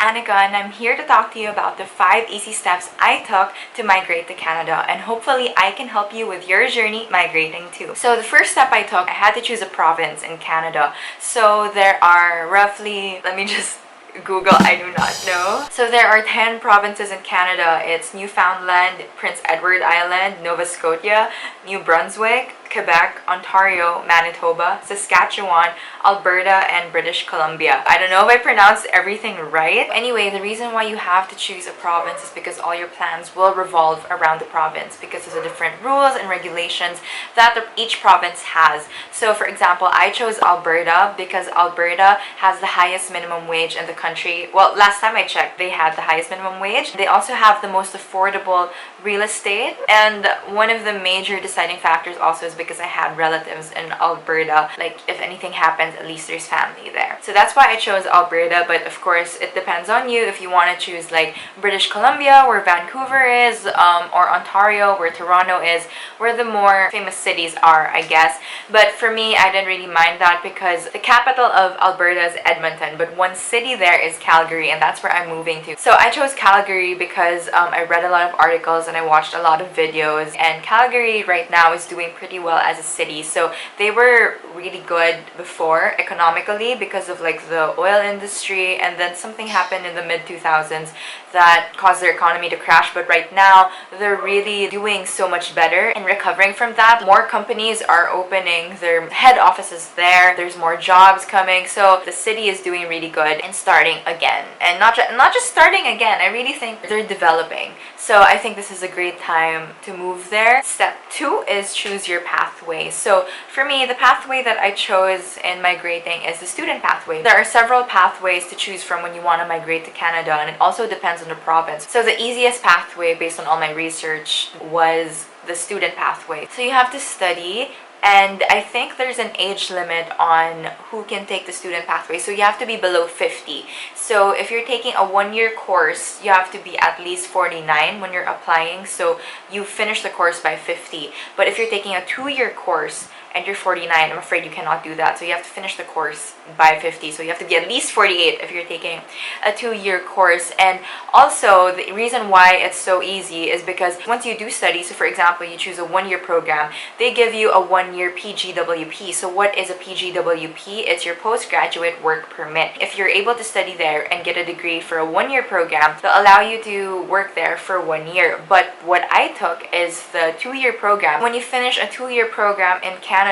Annika, and I'm here to talk to you about the 5 easy steps I took to migrate to Canada, and hopefully I can help you with your journey migrating too. So the first step I took, I had to choose a province in Canada. So there are roughly, let me just Google, I do not know. So there are 10 provinces in Canada. It's Newfoundland, Prince Edward Island, Nova Scotia, New Brunswick, Quebec, Ontario, Manitoba, Saskatchewan, Alberta, and British Columbia. I don't know if I pronounced everything right. Anyway, the reason why you have to choose a province is because all your plans will revolve around the province because there's different rules and regulations that each province has. So for example, I chose Alberta because Alberta has the highest minimum wage in the country. Well, last time I checked, they had the highest minimum wage. They also have the most affordable real estate, and one of the major deciding factors also is because I had relatives in Alberta. Like, if anything happens, at least there's family there. So that's why I chose Alberta, but of course it depends on you if you want to choose like British Columbia, where Vancouver is, or Ontario, where Toronto is, where the more famous cities are, I guess. But for me, I didn't really mind that because the capital of Alberta is Edmonton, but one city there is Calgary, and that's where I'm moving to. So I chose Calgary because I read a lot of articles and I watched a lot of videos, and Calgary right now is doing pretty well as a city. So they were really good before economically because of like the oil industry, and then something happened in the mid 2000s that caused their economy to crash, but right now they're really doing so much better and recovering from that. More companies are opening their head offices there. There's more jobs coming, so the city is doing really good and starting again. And not just starting again, I really think they're developing. So I think this is a great time to move there. Step 2 is choose your pathway. So for me, the pathway that I chose in migrating is the student pathway. There are several pathways to choose from when you want to migrate to Canada, and it also depends on the province. So the easiest pathway based on all my research was the student pathway. So you have to study, and I think there's an age limit on who can take the student pathway. So you have to be below 50. So if you're taking a 1-year course, you have to be at least 49 when you're applying. So you finish the course by 50. But if you're taking a 2-year course and you're 49, I'm afraid you cannot do that. So you have to finish the course by 50. So you have to be at least 48 if you're taking a 2-year course. And also, the reason why it's so easy is because once you do study, so for example, you choose a 1-year program, they give you a 1-year PGWP. So what is a PGWP? It's your postgraduate work permit. If you're able to study there and get a degree for a 1-year program, they'll allow you to work there for 1 year. But what I took is the 2-year program. When you finish a 2-year program in Canada,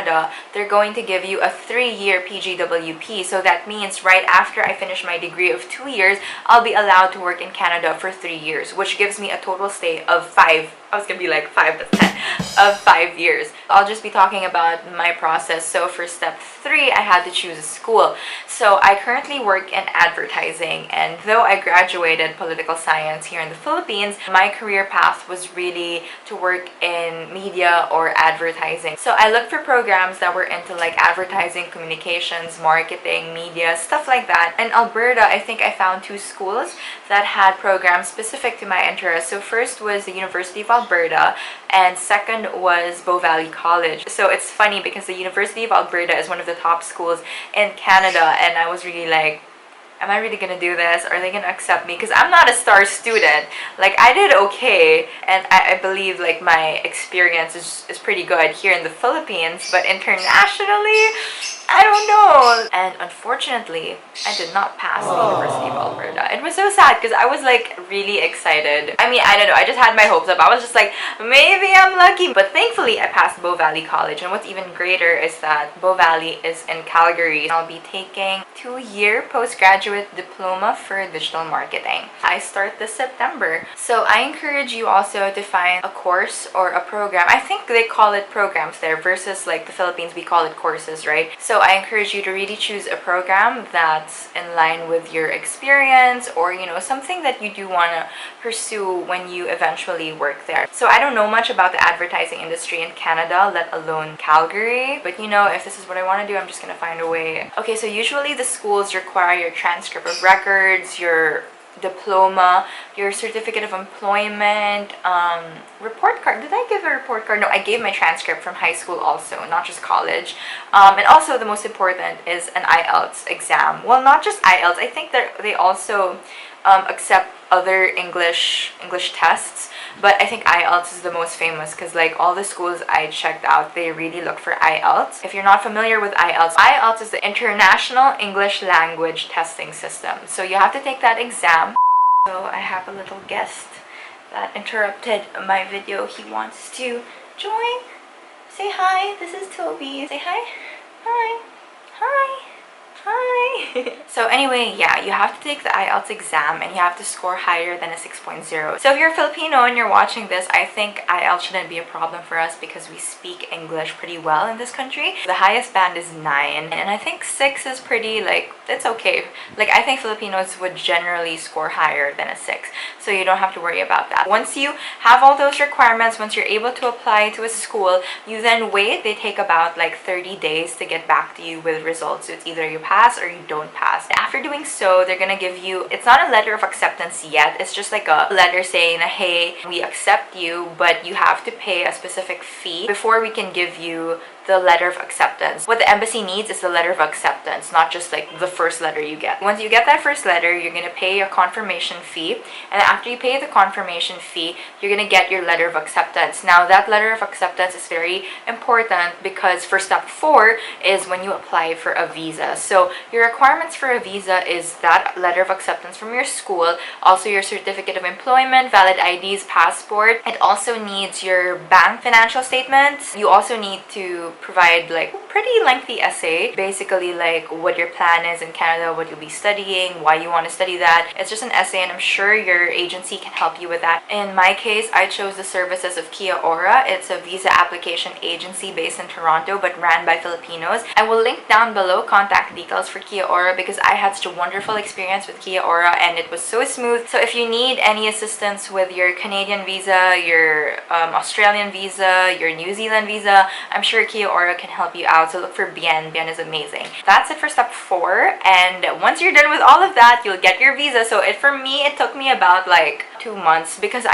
they're going to give you a 3-year PGWP. So that means right after I finish my degree of 2 years, I'll be allowed to work in Canada for 3 years, which gives me a total stay of 5. I was gonna be like 5 to 10 of 5 years. I'll just be talking about my process. So for step 3, I had to choose a school. So I currently work in advertising, and though I graduated political science here in the Philippines, my career path was really to work in media or advertising. So I looked for programs that were into like advertising, communications, marketing, media, stuff like that. In Alberta, I think I found 2 schools that had programs specific to my interests. So first was the University of Alberta, and second was Bow Valley College. So it's funny because the University of Alberta is one of the top schools in Canada, and I was really like, am I really gonna do this? Are they gonna accept me? Because I'm not a star student. Like, I did okay, and I believe like my experience is pretty good here in the Philippines, but internationally, I don't know. And unfortunately, I did not pass the University of Alberta. It was so sad because I was like really excited. I mean, I don't know, I just had my hopes up. I was just like, maybe I'm lucky. But thankfully, I passed Bow Valley College. And what's even greater is that Bow Valley is in Calgary. I'll be taking 2-year postgraduate diploma for digital marketing. I start this September. So I encourage you also to find a course or a program. I think they call it programs there versus like the Philippines, we call it courses, right? So I encourage you to really choose a program that's in line with your experience, or you know, something that you do want to pursue when you eventually work there. So I don't know much about the advertising industry in Canada, let alone Calgary, but you know, if this is what I want to do, I'm just gonna find a way. Okay, so usually the schools require your transcript of records, your diploma, your certificate of employment, report card. Did I give a report card? No, I gave my transcript from high school also, not just college. And also the most important is an IELTS exam. Well, not just IELTS. I think that they also accept other English tests, but I think IELTS is the most famous because like all the schools I checked out, they really look for IELTS. If you're not familiar with IELTS is the International English Language Testing System. So you have to take that exam. So I have a little guest that interrupted my video. He wants to join. Say hi. This is Toby. Say hi. Hi. Hi. Hi! So anyway, yeah, you have to take the IELTS exam and you have to score higher than a 6.0. So if you're Filipino and you're watching this, I think IELTS shouldn't be a problem for us because we speak English pretty well in this country. The highest band is 9 and I think 6 is pretty, like, it's okay. Like, I think Filipinos would generally score higher than a 6. So you don't have to worry about that. Once you have all those requirements, once you're able to apply to a school, you then wait. They take about like 30 days to get back to you with results. So it's either you pass or you don't pass. After doing so, they're gonna give you, it's not a letter of acceptance yet, it's just like a letter saying, hey, we accept you, but you have to pay a specific fee before we can give you the letter of acceptance. What the embassy needs is the letter of acceptance, not just like the first letter you get. Once you get that first letter, you're gonna pay a confirmation fee, and after you pay the confirmation fee, you're gonna get your letter of acceptance. Now that letter of acceptance is very important because for step 4 is when you apply for a visa. So your requirements for a visa is that letter of acceptance from your school, also your certificate of employment, valid IDs, passport. It also needs your bank financial statements. You also need to provide like pretty lengthy essay, basically like what your plan is in Canada, what you'll be studying, why you want to study that. It's just an essay and I'm sure your agency can help you with that. In my case, I chose the services of Kia Ora. It's a visa application agency based in Toronto but ran by Filipinos. I will link down below contact details for Kia Ora because I had such a wonderful experience with Kia Ora and it was so smooth. So if you need any assistance with your Canadian visa, your Australian visa, your New Zealand visa, I'm sure Kia Ora can help you out. So look for Bien. Bien is amazing. That's it for step 4. And once you're done with all of that, you'll get your visa. So for me, it took me about like 2 months because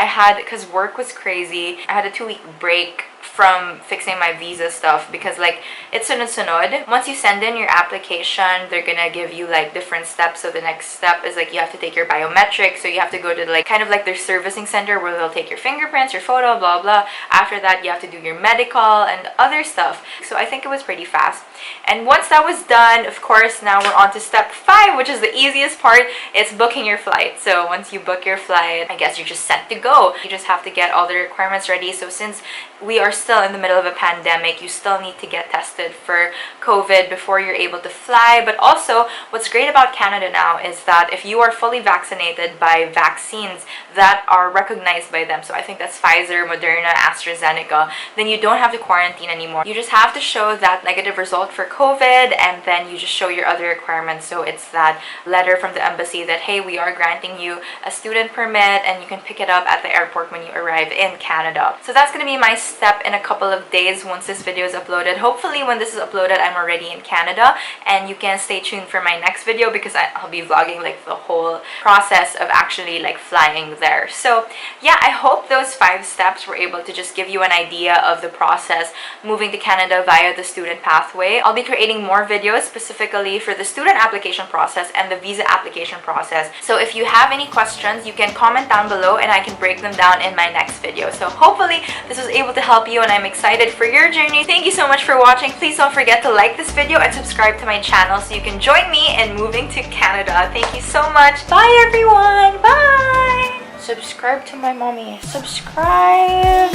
work was crazy. I had a 2-week break from fixing my visa stuff because like it's sunod-sunod. Once you send in your application, they're gonna give you like different steps. So the next step is like you have to take your biometrics. So you have to go to like kind of like their servicing center where they'll take your fingerprints, your photo, blah blah. After that, you have to do your medical and other stuff. So I think it was pretty fast. And once that was done, of course, now we're on to step 5, which is the easiest part. It's booking your flight. So once you book your flight, I guess you're just set to go. You just have to get all the requirements ready. So since we are still in the middle of a pandemic, you still need to get tested for COVID before you're able to fly. But also, what's great about Canada now is that if you are fully vaccinated by vaccines that are recognized by them, so I think that's Pfizer, Moderna, AstraZeneca, then you don't have to quarantine anymore. You just have to show that negative result for COVID and then you just show your other requirements. So it's that letter from the embassy that, hey, we are granting you a student permit and you can pick it up at the airport when you arrive in Canada. So that's going to be my step in a couple of days once this video is uploaded. Hopefully when this is uploaded, I'm already in Canada and you can stay tuned for my next video because I'll be vlogging like the whole process of actually like flying there. So yeah, I hope those 5 steps were able to just give you an idea of the process moving to Canada via the student pathway. I'll be creating more videos specifically for the student application process and the visa application process. So if you have any questions, you can comment down below and I can break them down in my next video. So hopefully this was able to help you and I'm excited for your journey. Thank you so much for watching. Please don't forget to like this video and subscribe to my channel so you can join me in moving to Canada. Thank you so much. Bye everyone. Bye. Subscribe to my mommy. Subscribe.